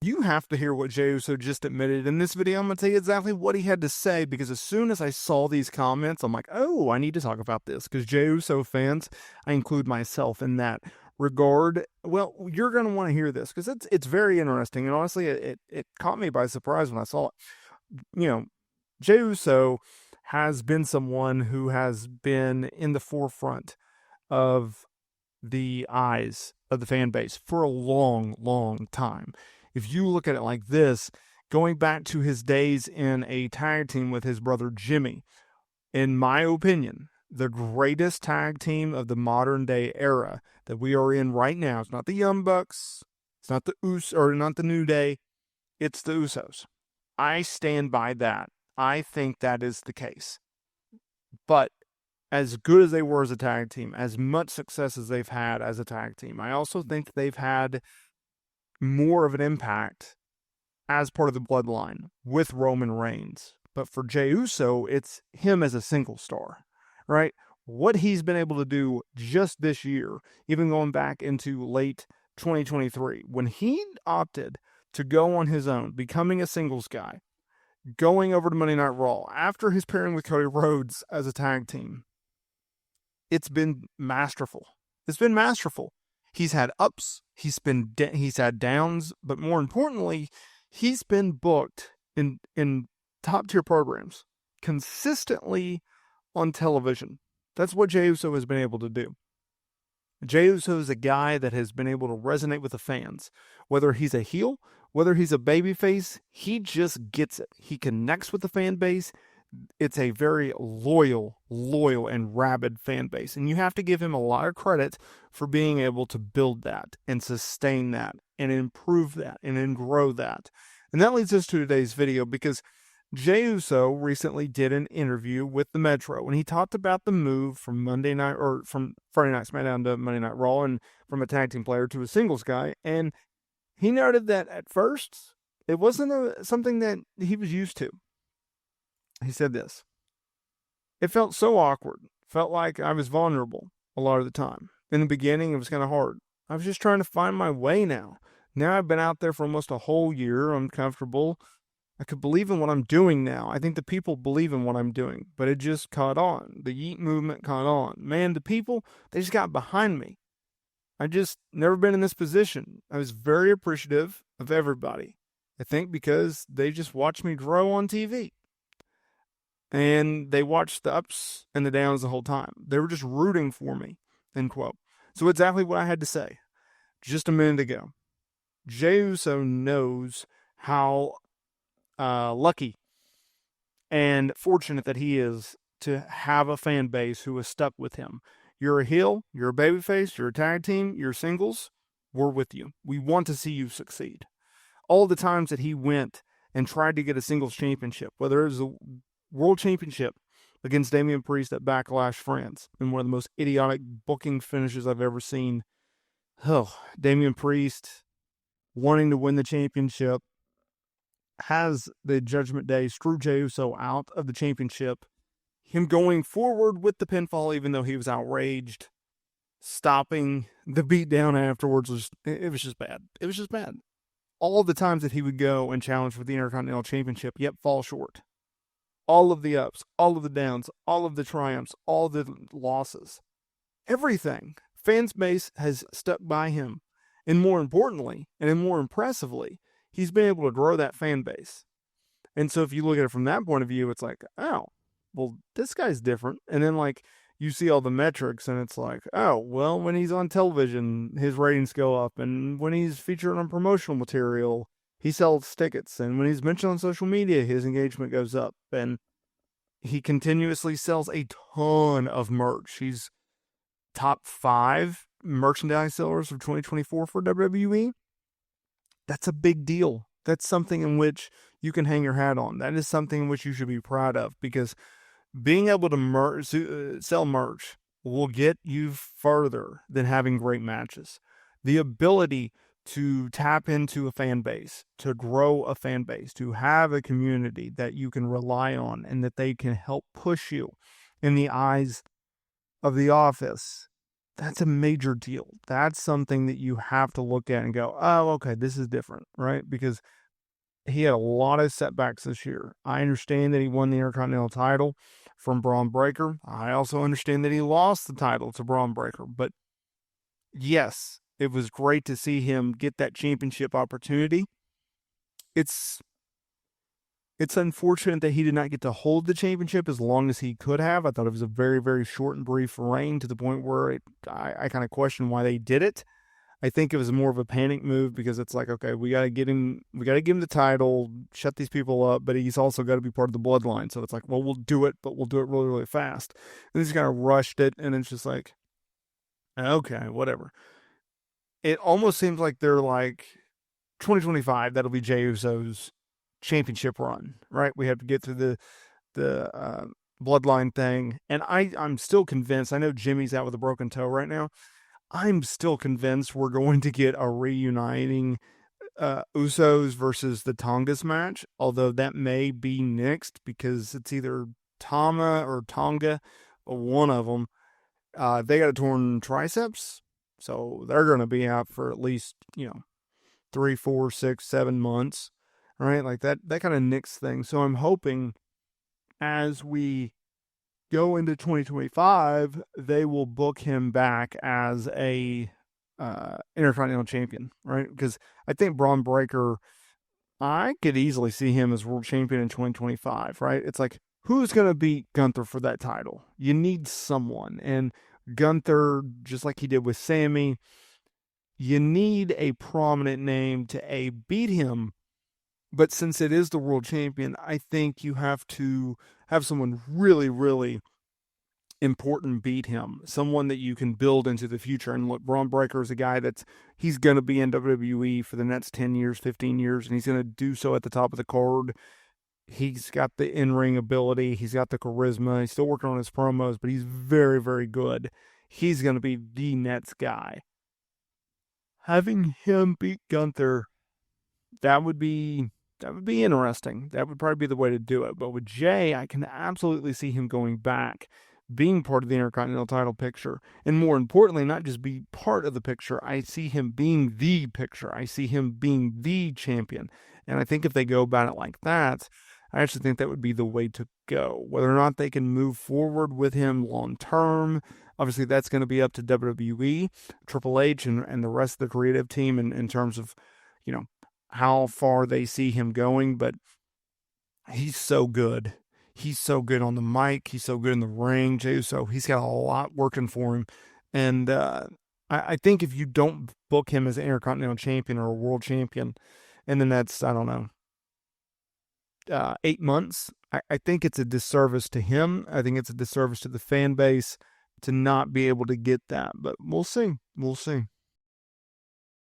You have to hear what Jey Uso just admitted in this video. I'm going to tell you exactly what he had to say, because as soon as I saw these comments, I'm like, oh, I need to talk about this, because Jey Uso fans, I include myself in that regard. Well, you're going to want to hear this, because it's very interesting, and honestly, it caught me by surprise when I saw it. Jey Uso has been someone who has been in the forefront of the eyes of the fan base for a long, long time. If you look at it like this, going back to his days in a tag team with his brother Jimmy, in my opinion, the greatest tag team of the modern day era that we are in right now. It's not the Young Bucks, it's not the not the New Day, it's the Usos. I stand by that. I think that is the case. But as good as they were as a tag team, as much success as they've had as a tag team, I also think they've had more of an impact as part of the bloodline with Roman Reigns. But for Jey Uso, it's him as a single star, right? What he's been able to do just this year, even going back into late 2023, when he opted to go on his own, becoming a singles guy, going over to Monday Night Raw, after his pairing with Cody Rhodes as a tag team, it's been masterful. It's been masterful. He's had ups, he's had downs, but more importantly, he's been booked in top-tier programs consistently on television. That's what Jey Uso has been able to do. Jey Uso is a guy that has been able to resonate with the fans. Whether he's a heel, whether he's a babyface, he just gets it. He connects with the fan base. It's a very loyal, and rabid fan base. And you have to give him a lot of credit for being able to build that and sustain that and improve that and then grow that. And that leads us to today's video, because Jey Uso recently did an interview with the Metro, and he talked about the move from Friday Night SmackDown to Monday Night Raw, and from a tag team player to a singles guy. And he noted that at first, it wasn't something that he was used to. He said this: it felt so awkward. Felt like I was vulnerable a lot of the time. In the beginning, it was kind of hard. I was just trying to find my way now. Now I've been out there for almost a whole year. I'm comfortable. I could believe in what I'm doing now. I think the people believe in what I'm doing. But it just caught on. The Yeet movement caught on. Man, the people, they just got behind me. I just never been in this position. I was very appreciative of everybody. I think because they just watched me grow on TV. And they watched the ups and the downs the whole time. They were just rooting for me, end quote. So exactly what I had to say just a minute ago. Jey Uso knows how lucky and fortunate that he is to have a fan base who is stuck with him. You're a heel, you're a babyface, you're a tag team, you're singles, we're with you. We want to see you succeed. All the times that he went and tried to get a singles championship, whether it was a World Championship against Damian Priest at Backlash France, in one of the most idiotic booking finishes I've ever seen. Oh, Damian Priest wanting to win the championship has the Judgment Day screw Jey Uso out of the championship. Him going forward with the pinfall, even though he was outraged, stopping the beatdown afterwards, it was just bad. It was just bad. All the times that he would go and challenge for the Intercontinental Championship, yet fall short. All of the ups, all of the downs, all of the triumphs, all the losses. Everything. Fans base has stuck by him. And more importantly, and more impressively, he's been able to grow that fan base. And so if you look at it from that point of view, it's like, oh, well, this guy's different. And then like you see all the metrics and it's like, oh, well, when he's on television, his ratings go up. And when he's featured on promotional material, he sells tickets. And when he's mentioned on social media, his engagement goes up. And he continuously sells a ton of merch. He's top 5 merchandise sellers of 2024 for WWE. That's a big deal. That's something in which you can hang your hat on. That is something in which you should be proud of, because being able to sell merch will get you further than having great matches. The ability to tap into a fan base, to grow a fan base, to have a community that you can rely on and that they can help push you in the eyes of the office, that's a major deal. That's something that you have to look at and go, oh, okay, this is different, right? Because he had a lot of setbacks this year. I understand that he won the Intercontinental title from Braun Breaker. I also understand that he lost the title to Braun Breaker. But yes, it was great to see him get that championship opportunity. It's unfortunate that he did not get to hold the championship as long as he could have. I thought it was a very, very short and brief reign to the point where I kind of question why they did it. I think it was more of a panic move because it's like, okay, we got to give him the title, shut these people up, but he's also got to be part of the bloodline. So it's like, well, we'll do it, but we'll do it really, really fast. And he's kind of rushed it, and it's just like, okay, whatever. It almost seems like they're like 2025. That'll be Jey Uso's championship run, right? We have to get through the bloodline thing, and I'm still convinced. I know Jimmy's out with a broken toe right now. I'm still convinced we're going to get a reuniting Usos versus the Tongas match, although that may be next because it's either Tama or Tonga, one of them. They got a torn triceps, so they're going to be out for at least 3, 4, 6, 7 months, right? Like that kind of nicks things. So I'm hoping as we go into 2025, they will book him back as a Intercontinental Champion, right? Because I think Braun Breaker, I could easily see him as World Champion in 2025, right? It's like, who's going to beat Gunther for that title? You need someone. And Gunther, just like he did with Sammy, you need a prominent name to beat him. But since it is the World Champion, I think you have to have someone really, really important beat him. Someone that you can build into the future. And look, Braun Breaker is a guy he's going to be in WWE for the next 10 years, 15 years, and he's going to do so at the top of the card. He's got the in-ring ability. He's got the charisma. He's still working on his promos, but he's very, very good. He's going to be the next guy. Having him beat Gunther, that would be interesting. That would probably be the way to do it. But with Jey, I can absolutely see him going back, being part of the Intercontinental title picture. And more importantly, not just be part of the picture, I see him being the picture. I see him being the champion. And I think if they go about it like that, I actually think that would be the way to go. Whether or not they can move forward with him long term, obviously that's going to be up to WWE, Triple H, and the rest of the creative team in terms of, how far they see him going. But he's so good. He's so good on the mic. He's so good in the ring, Jey Uso. He's got a lot working for him. And I think if you don't book him as an Intercontinental Champion or a World Champion, and then that's, I don't know, 8 months, I think it's a disservice to him. I think it's a disservice to the fan base to not be able to get that. But we'll see. We'll see.